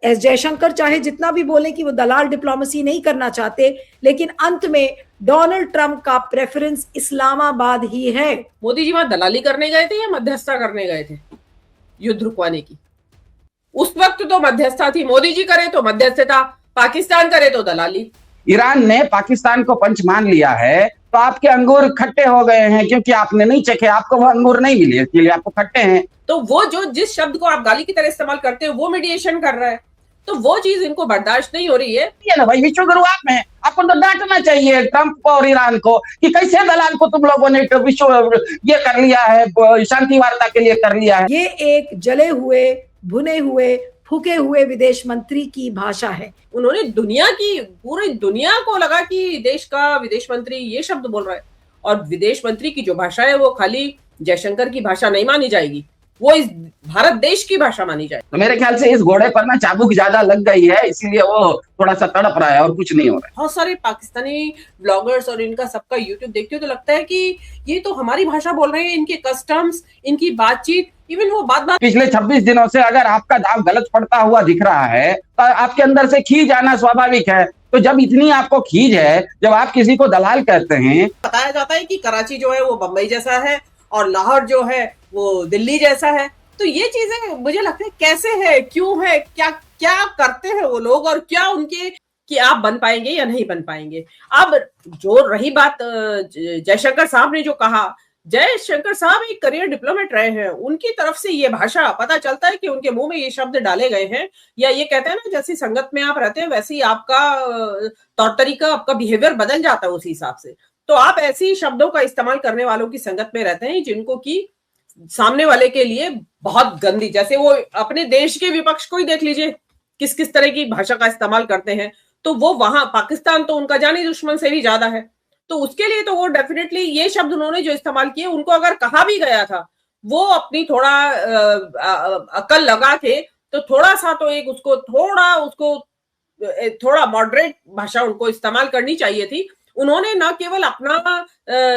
S Jaishankar चाहे जितना भी बोले कि वो दलाल डिप्लोमेसी नहीं करना चाहते, लेकिन अंत में डोनाल्ड ट्रंप का प्रेफरेंस इस्लामाबाद ही है। मोदी जी वहां दलाली करने गए थे या मध्यस्थता करने गए थे युद्ध रुकवाने की? उस वक्त तो मध्यस्थता थी, मोदी जी करे तो मध्यस्थता, पाकिस्तान करे तो दलाली। ईरान ने पाकिस्तान को पंच मान लिया है, तो आपके अंगूर खट्टे हो गए हैं क्योंकि आपने नहीं चखे, आपको वो अंगूर नहीं मिले, इसके लिए आपको खट्टे हैं। तो वो जो जिस शब्द को आप गाली की तरह इस्तेमाल करते हो वो मीडिएशन कर रहा है, तो वो चीज इनको बर्दाश्त नहीं हो रही है। ये ना भाई, विश्व गुरु आप हैं, आपको तो डांटना चाहिए ट्रंप को और ईरान को कि कैसे दलाल को तुम लोगों ने विश्व ये कर लिया है, शांति वार्ता के लिए कर लिया है। ये एक जले हुए, भुने हुए, फूके हुए विदेश मंत्री की भाषा है। उन्होंने दुनिया की, पूरी दुनिया को लगा कि देश का विदेश मंत्री ये शब्द बोल रहा है, और विदेश मंत्री की जो भाषा है वो खाली जयशंकर की भाषा नहीं मानी जाएगी, वो इस भारत देश की भाषा मानी जाए। तो मेरे ख्याल से इस घोड़े पर ना चाबुक ज्यादा लग गई है, इसीलिए वो थोड़ा सा तड़प रहा है और कुछ नहीं हो रहा है। बहुत सारे पाकिस्तानी ब्लॉगर्स और इनका सबका यूट्यूब देखते हो तो लगता है कि ये तो हमारी भाषा बोल रहे हैं, इनके कस्टम्स, इनकी बातचीत, इवन वो बात पिछले 26 दिनों से अगर आपका दाव गलत पड़ता हुआ दिख रहा है तो आपके अंदर से खींच आना स्वाभाविक है। तो जब इतनी आपको खींच है, जब आप किसी को दलाल कहते हैं, बताया जाता है कि कराची जो है वो बंबई जैसा है और लाहौर जो है वो दिल्ली जैसा है, तो ये चीजें मुझे लगता है कैसे है, क्यों है, क्या क्या करते हैं वो लोग, और क्या उनके कि आप बन पाएंगे या नहीं बन पाएंगे। अब जो रही बात जयशंकर साहब ने जो कहा, जयशंकर साहब एक करियर डिप्लोमेट रहे हैं, उनकी तरफ से ये भाषा पता चलता है कि उनके मुंह में ये शब्द डाले गए हैं, या ये कहते हैं ना जैसी संगत में आप रहते हैं वैसे ही आपका तौर तरीका, आपका बिहेवियर बदल जाता है उसी हिसाब से। तो आप ऐसी शब्दों का इस्तेमाल करने वालों की संगत में रहते हैं जिनको की सामने वाले के लिए बहुत गंदी, जैसे वो अपने देश के विपक्ष को ही देख लीजिए किस किस तरह की भाषा का इस्तेमाल करते हैं, तो वो वहां पाकिस्तान तो उनका जानी दुश्मन से भी ज्यादा है, तो उसके लिए तो वो डेफिनेटली ये शब्द उन्होंने जो इस्तेमाल किए, उनको अगर कहा भी गया था वो अपनी थोड़ा अकल लगा के, तो थोड़ा सा तो एक उसको थोड़ा मॉडरेट भाषा उनको इस्तेमाल करनी चाहिए थी। उन्होंने न केवल अपना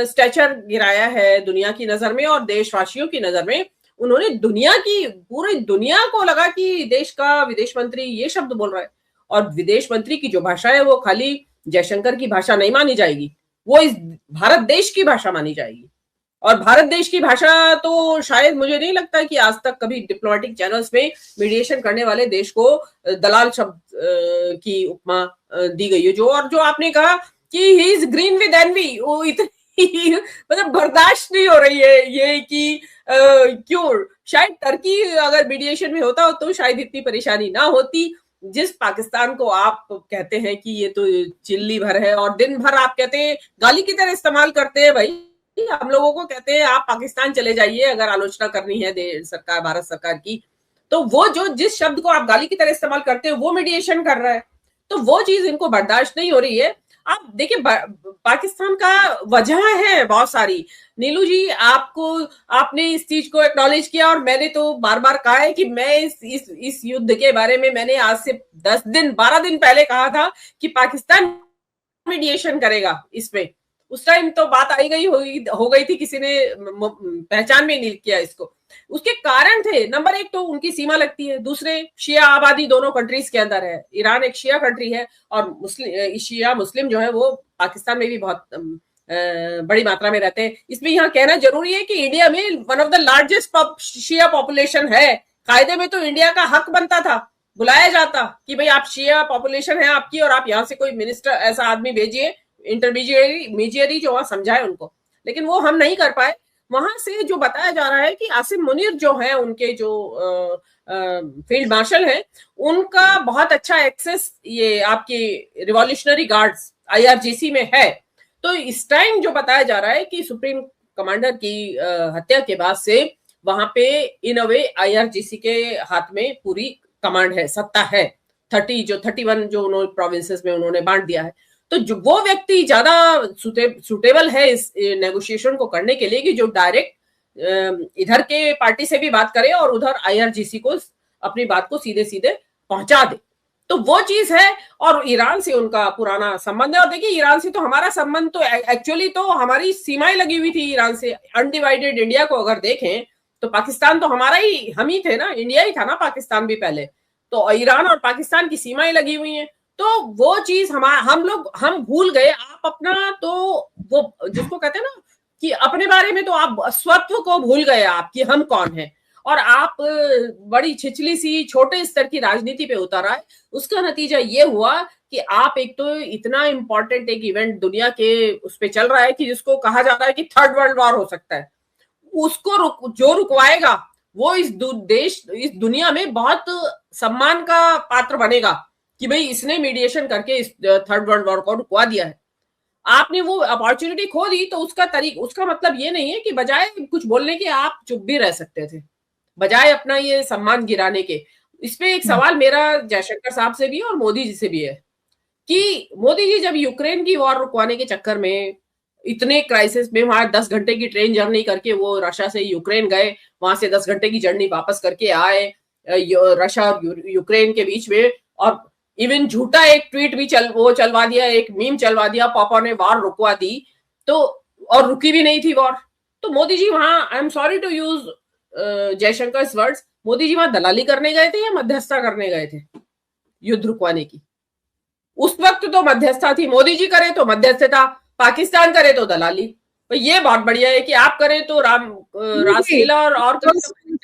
स्टेचर गिराया है दुनिया की नजर में और देशवासियों की नजर में, उन्होंने दुनिया की, पूरी दुनिया को लगा कि देश का विदेश मंत्री ये शब्द बोल रहा है, और विदेश मंत्री की जो भाषा है वो खाली जयशंकर की भाषा नहीं मानी जाएगी, वो इस भारत देश की भाषा मानी जाएगी। और भारत देश की भाषा तो शायद मुझे नहीं लगता कि आज तक कभी डिप्लोमेटिक चैनल्स में मीडिएशन करने वाले देश को दलाल शब्द की उपमा दी गई है। जो आपने कहा कि he is green with envy, वो इतनी मतलब बर्दाश्त नहीं हो रही है ये कि क्यों, शायद टर्की अगर मीडिएशन में होता तो शायद इतनी परेशानी ना होती। जिस पाकिस्तान को आप कहते हैं कि ये तो चिल्ली भर है और दिन भर आप कहते हैं, गाली की तरह इस्तेमाल करते हैं, भाई हम लोगों को कहते हैं आप पाकिस्तान चले जाइए अगर आलोचना करनी है सरकार, भारत सरकार की, तो वो जो जिस शब्द को आप गाली की तरह इस्तेमाल करते हैं वो मीडिएशन कर रहा है, तो वो चीज इनको बर्दाश्त नहीं हो रही है। आप देखिए पाकिस्तान का वजह है बहुत सारी। नीलू जी, आपने इस चीज को एक्नॉलेज किया, और मैंने तो बार बार कहा है कि मैं इस युद्ध के बारे में मैंने आज से 12 दिन पहले कहा था कि पाकिस्तान मीडिएशन करेगा इसमें। उस टाइम तो बात हो गई थी, किसी ने पहचान भी नहीं किया इसको। उसके कारण थे, नंबर एक तो उनकी सीमा लगती है, दूसरे शिया आबादी दोनों कंट्रीज के अंदर है। ईरान एक शिया कंट्री है और शिया मुस्लिम जो है वो पाकिस्तान में भी बहुत बड़ी मात्रा में रहते हैं। इसमें यहाँ कहना जरूरी है कि इंडिया में one of the largest Shia population है। कायदे में तो इंडिया का हक बनता था, बुलाया जाता कि भाई आप शिया पॉपुलेशन है आपकी, और आप यहाँ से कोई मिनिस्टर ऐसा आदमी भेजिए, इंटरमीडिएरी जो वहां समझाए उनको, लेकिन वो हम नहीं कर पाए। वहां से जो बताया जा रहा है कि आसिम मुनीर जो है उनके जो फील्ड मार्शल है, उनका बहुत अच्छा एक्सेस ये आपके रिवॉल्यूशनरी गार्ड्स IRGC में है। तो इस टाइम जो बताया जा रहा है कि सुप्रीम कमांडर की हत्या के बाद से वहां पे इन अ वे IRGC के हाथ में पूरी कमांड है, सत्ता है। 31 जो उन्होंने प्रोविंसेस में उन्होंने बांट दिया है, तो जो वो व्यक्ति ज्यादा सुटेबल है इस नेगोशिएशन को करने के लिए कि जो डायरेक्ट इधर के पार्टी से भी बात करे और उधर IRGC को अपनी बात को सीधे सीधे पहुंचा दे। तो वो चीज है, और ईरान से उनका पुराना संबंध है। और देखिए ईरान से तो हमारा संबंध तो एक्चुअली तो हमारी सीमाएं लगी हुई थी ईरान से। अनडिवाइडेड इंडिया को अगर देखें तो पाकिस्तान तो हमारा ही, हम ही थे ना, इंडिया ही था ना पाकिस्तान भी पहले। तो ईरान और पाकिस्तान की सीमाएं लगी हुई हैं। तो वो चीज हम भूल गए। आप अपना तो वो जिसको कहते हैं ना कि अपने बारे में तो आप स्वत्व को भूल गए आप कि हम कौन हैं, और आप बड़ी छिछली सी छोटे स्तर की राजनीति पे उतर आए। उसका नतीजा ये हुआ कि आप एक तो इतना इंपॉर्टेंट एक इवेंट दुनिया के उस पे चल रहा है कि जिसको कहा जा रहा है कि थर्ड वर्ल्ड वॉर हो सकता है, उसको जो रुकवाएगा वो इस दुनिया में बहुत सम्मान का पात्र बनेगा कि भाई इसने मीडिएशन करके इस थर्ड वर्ल्ड वॉर को रुकवा दिया है। आपने वो अपॉर्चुनिटी खो दी, तो उसका मतलब ये नहीं है कि बजाय कुछ बोलने के आप चुप भी रह सकते थे, बजाय अपना ये सम्मान गिराने के। इस पे एक सवाल मेरा जयशंकर साहब से भी और मोदी जी से भी है कि मोदी जी जब यूक्रेन की वॉर रुकवाने के चक्कर में इतने क्राइसिस में वहां 10 घंटे की ट्रेन जर्नी करके वो रशिया से यूक्रेन गए, वहां से 10 घंटे की जर्नी वापस करके आए रशिया और यूक्रेन के बीच में, और इवन झूठा एक ट्वीट भी चलवा दिया, एक मीम चलवा दिया, पापा ने वॉर रुकवा दी, तो और रुकी भी नहीं थी वॉर। तो मोदी जी वहां, I am sorry to use Jaishankar words, Modi ji वहां दलाली करने गए थे या मध्यस्थता करने गए थे युद्ध रुकवाने की? उस वक्त तो मध्यस्थता थी, मोदी जी करे तो मध्यस्थता, पाकिस्तान करे तो दलाली। तो ये बहुत बढ़िया है कि आप करें तो रासलीला और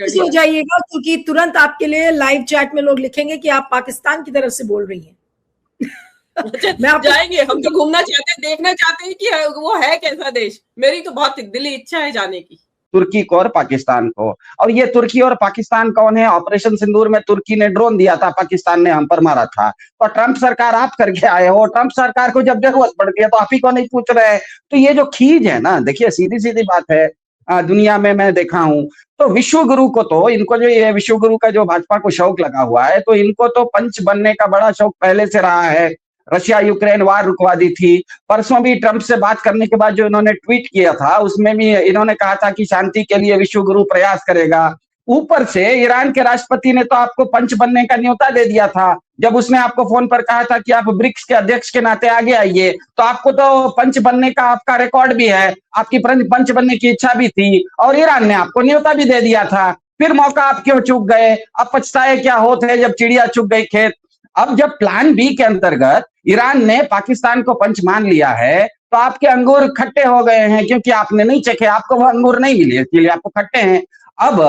हो जाइएगा, क्योंकि तुरंत आपके लिए लाइव चैट में लोग लिखेंगे कि आप पाकिस्तान की तरफ से बोल रही हैं। मैं जाएंगे, हम तो घूमना चाहते हैं, देखना चाहते हैं कि वो है कैसा देश। मेरी तो बहुत दिली इच्छा है जाने की, तुर्की को और पाकिस्तान को। और ये तुर्की और पाकिस्तान कौन है? ऑपरेशन सिंदूर में तुर्की ने ड्रोन दिया था, पाकिस्तान ने हम पर मारा था। तो ट्रंप सरकार आप करके आए हो, ट्रंप सरकार को जब जरूरत पड़ती है तो आप ही को नहीं पूछ रहे हैं। तो ये जो खींच है ना, देखिए सीधी सीधी बात है, दुनिया में मैं देखा हूं तो विश्व गुरु को तो, इनको जो ये विश्व गुरु का जो भाजपा को शौक लगा हुआ है, तो इनको तो पंच बनने का बड़ा शौक पहले से रहा है। रशिया यूक्रेन वार रुकवा दी थी। परसों भी ट्रंप से बात करने के बाद जो इन्होंने ट्वीट किया था, उसमें भी इन्होंने कहा था कि शांति के लिए विश्व गुरु प्रयास करेगा। ऊपर से ईरान के राष्ट्रपति ने तो आपको पंच बनने का न्योता दे दिया था। जब उसने आपको फोन पर कहा था कि आप ब्रिक्स के अध्यक्ष के नाते आगे आइए, तो आपको तो पंच बनने का आपका रिकॉर्ड भी है, आपकी पंच बनने की इच्छा भी थी, और ईरान ने आपको न्योता भी दे दिया था। फिर मौका आप क्यों चूक गए? अब पछताए क्या होते हैं जब चिड़िया चुग गई खेत। अब जब प्लान बी के अंतर्गत ईरान ने पाकिस्तान को पंच मान लिया है, तो आपके अंगूर खट्टे हो गए हैं, क्योंकि आपने नहीं चखे, आपको वो अंगूर नहीं मिले, इसलिए आपको खट्टे हैं। अब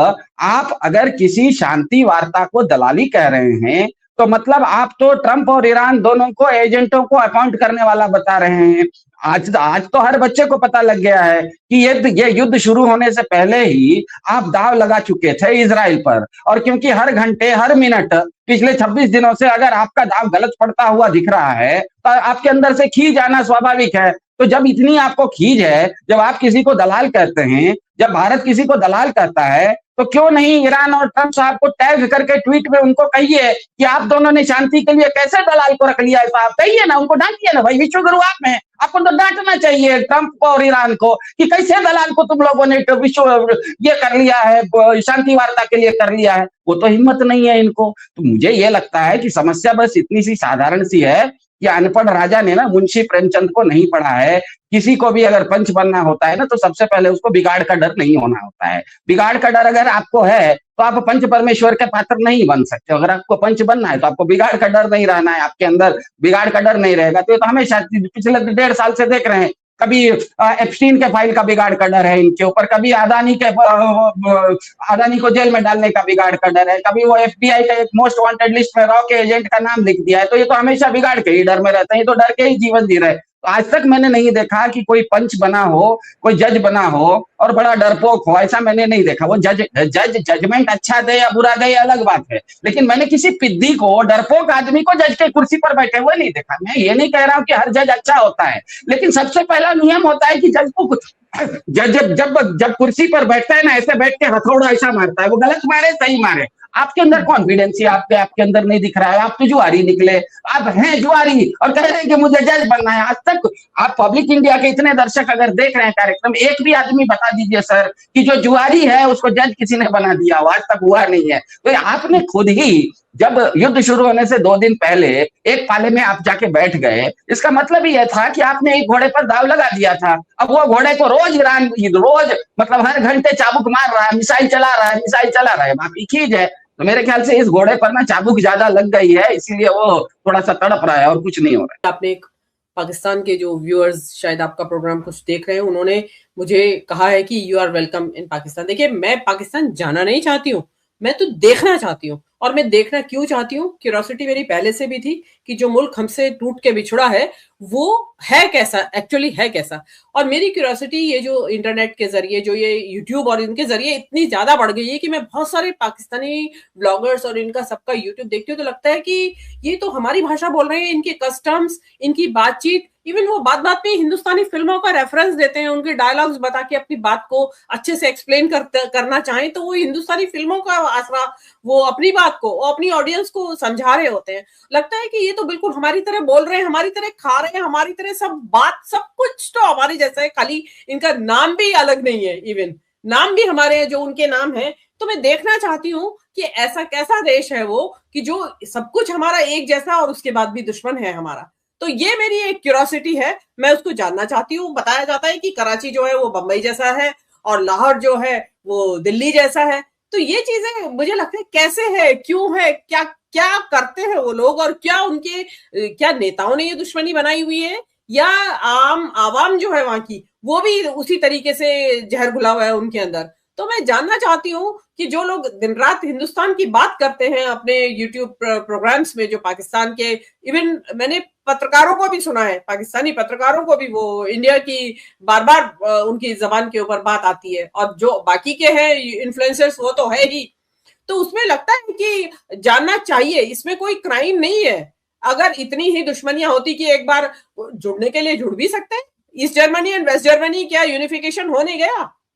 आप अगर किसी शांति वार्ता को दलाली कह रहे हैं, तो मतलब आप तो ट्रंप और ईरान दोनों को एजेंटों को अपॉइंट करने वाला बता रहे हैं। आज तो हर बच्चे को पता लग गया है कि ये युद्ध शुरू होने से पहले ही आप दाव लगा चुके थे इजराइल पर। और क्योंकि हर घंटे हर मिनट पिछले 26 दिनों से अगर आपका दाव गलत पड़ता हुआ दिख रहा है, तो आपके अंदर से खींच आना स्वाभाविक है। तो जब इतनी आपको खींच है, जब आप किसी को दलाल कहते हैं, जब भारत किसी को दलाल कहता है, तो क्यों नहीं ईरान और ट्रंप साहब को टैग करके ट्वीट में उनको कहिए कि आप दोनों ने शांति के लिए कैसे दलाल को रख लिया है साहब। कहिए ना, उनको डांटिए ना, भाई विश्व गुरु आप हैं, आपको तो डांटना चाहिए ट्रंप को और ईरान को कि कैसे दलाल को तुम लोगों ने विश्व ये कर लिया है, शांति वार्ता के लिए कर लिया है। वो तो हिम्मत नहीं है इनको। तो मुझे ये लगता है कि समस्या बस इतनी सी साधारण सी है कि अनपढ़ राजा ने ना मुंशी प्रेमचंद को नहीं पढ़ा है। किसी को भी अगर पंच बनना होता है ना, तो सबसे पहले उसको बिगाड़ का डर नहीं होना होता है। बिगाड़ का डर अगर आपको है तो आप पंच परमेश्वर के पात्र नहीं बन सकते। अगर आपको पंच बनना है तो आपको बिगाड़ का डर नहीं रहना है, आपके अंदर बिगाड़ का डर नहीं रहेगा। तो हमेशा पिछले 1.5 साल से देख रहे हैं, कभी एप्स्टीन के फाइल का बिगाड़ का डर है इनके ऊपर, कभी अदानी को जेल में डालने का बिगाड़ का डर है, कभी वो FBI का एक मोस्ट वांटेड लिस्ट में रॉ के एजेंट का नाम लिख दिया है। तो ये तो हमेशा बिगाड़ के ही डर में रहते हैं, ये तो डर के ही जीवन जी रहे। तो आज तक मैंने नहीं देखा कि कोई पंच बना हो, कोई जज बना हो और बड़ा डरपोक हो, ऐसा मैंने नहीं देखा। वो जजमेंट अच्छा दे या बुरा दे अलग बात है, लेकिन मैंने किसी पिद्दी को, डरपोक आदमी को जज के कुर्सी पर बैठे हुए नहीं देखा। मैं ये नहीं कह रहा हूं कि हर जज अच्छा होता है, लेकिन सबसे पहला नियम होता है कि जज को जब कुर्सी पर बैठता है ना, ऐसे बैठ के हथौड़ा ऐसा मारता है, वो गलत मारे सही मारे, आपके अंदर कॉन्फिडेंस ही आपके अंदर नहीं दिख रहा है। आप तो जुआरी निकले, आप हैं जुआरी और कह रहे हैं कि मुझे जज बनना है। आज तक आप पब्लिक इंडिया के इतने दर्शक अगर देख रहे हैं कार्यक्रम, एक भी आदमी बता दीजिए सर कि जो जुआरी है उसको जज किसी ने बना दिया हो, आज तक हुआ नहीं है। तो आपने खुद ही जब युद्ध शुरू होने से 2 दिन पहले एक पाले में आप जाके बैठ गए, इसका मतलब यह था कि आपने एक घोड़े पर दाव लगा दिया था। अब वो घोड़े को रोज मतलब हर घंटे चाबुक मार रहा है, मिसाइल चला रहा है, बाकी खींच है। तो मेरे ख्याल से इस घोड़े पर ना चाबुक ज्यादा लग गई है, इसीलिए वो थोड़ा सा तड़प रहा है और कुछ नहीं हो रहा है। आपने एक पाकिस्तान के जो व्यूअर्स शायद आपका प्रोग्राम कुछ देख रहे हैं, उन्होंने मुझे कहा है कि you are welcome in Pakistan. देखिए, मैं पाकिस्तान जाना नहीं चाहती हूँ, मैं तो देखना चाहती हूँ। और मैं देखना क्यों चाहती हूँ, क्यूरियोसिटी मेरी पहले से भी थी कि जो मुल्क हमसे टूट के बिछड़ा है वो है कैसा, एक्चुअली है कैसा। और मेरी क्यूरियोसिटी ये जो इंटरनेट के जरिए, जो ये यूट्यूब और इनके जरिए इतनी ज्यादा बढ़ गई है कि मैं बहुत सारे पाकिस्तानी ब्लॉगर्स और इनका सबका यूट्यूब देखती हूँ तो लगता है कि ये तो हमारी भाषा बोल रहे हैं, इनके कस्टम्स, इनकी बातचीत, इवन वो बात बात में हिंदुस्तानी फिल्मों का रेफरेंस देते हैं, उनके डायलॉग्स बता के अपनी बात को अच्छे से एक्सप्लेन करना चाहें तो वो हिंदुस्तानी फिल्मों का आसरा, वो अपनी बात को, वो अपनी ऑडियंस को समझा रहे होते हैं। लगता है कि ये तो बिल्कुल हमारी तरह बोल रहे हैं, हमारी तरह खा रहे हैं, हमारी तरह सब बात, सब कुछ तो हमारी जैसा है, खाली इनका नाम भी अलग नहीं है, इवन नाम भी हमारे हैं जो उनके नाम है। तो मैं देखना चाहती हूँ कि ऐसा कैसा देश है वो कि जो सब कुछ हमारा एक जैसा और उसके बाद भी दुश्मन है हमारा। तो ये मेरी एक क्यूरियोसिटी है, मैं उसको जानना चाहती हूँ। बताया जाता है कि कराची जो है वो बंबई जैसा है और लाहौर जो है वो दिल्ली जैसा है। तो ये चीजें मुझे लगता है कैसे है, क्यों है, क्या क्या करते हैं वो लोग, और क्या उनके क्या नेताओं ने ये दुश्मनी बनाई हुई है, या आम आवाम जो है वहां की वो भी उसी तरीके से जहर घुला हुआ है उनके अंदर। तो मैं जानना चाहती हूँ कि जो लोग दिन रात हिंदुस्तान की बात करते हैं अपने यूट्यूब प्रोग्राम्स में, जो पाकिस्तान के, इवन मैंने पत्रकारों को भी सुना है, पाकिस्तानी पत्रकारों को भी, वो इंडिया की बार बार उनकी जबान के ऊपर बात आती है, और जो बाकी के हैं इन्फ्लुएंसर्स वो तो है ही। तो उसमें लगता है कि जानना चाहिए, इसमें कोई क्राइम नहीं है। अगर इतनी ही दुश्मनियां होती कि एक बार जुड़ने के लिए जुड़ भी सकते हैं, East Germany and West Germany क्या यूनिफिकेशन हो नहीं गया?